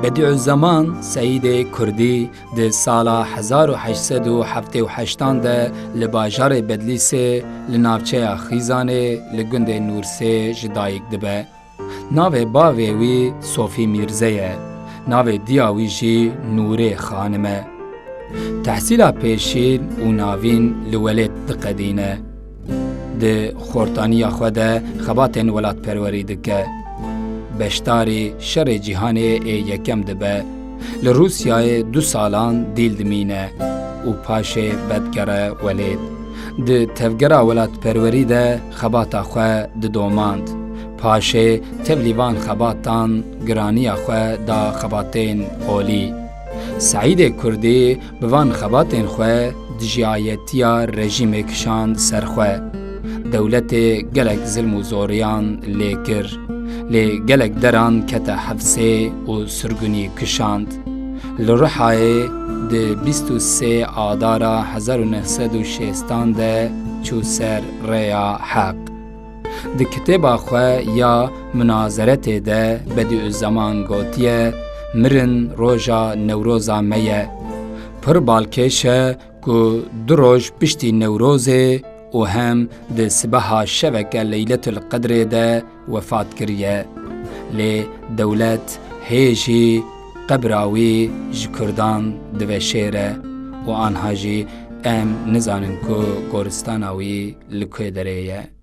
بدیع الزمان سعید کردی ده سالا 1878 ده لباجار بدلیسه لناوچه خیزانه لگند نورسه جدایک دبه. ناو باوی وی صوفی میرزه، ناو دیاوی جی نور خانمه. تحصیل پیشین و ناوین لولد دقدینه. ده خورتانی خوده خباتن ولات پروری دکه. بشتاری شر جهان یکم دبه. لروسیای 2 سالان دیل دمینه و پاشه بدگره ولید. ده تفگره ولات پروری ده خباتا خواه ده دوماند. پاشه تبلیوان خباتان گرانی خواه دا خباتین اولی. سعید کردی بوان خباتین خواه دجایتیا رژیم کشاند سرخواه. دولت گلک ظلم و زوریان لیکر. لی گلک دران کت حفظه و سرگونی کشاند. لرحای ده 23 آدارا 1960 ده چو سر ریا حق. ده کتاب خواه یا مناظرت ده بدیع الزمان گوتیه مرن روژا نوروزا میه. پر بالکشه که 2 روز پشتی نوروزه و هم ده سبها شبکه لیلت القدر ده وفات کریه. لی دولت هیجی قبراوی جکردان دوه شیره و آنها جی ام نزانن که گورستاناوی لکوی دریه.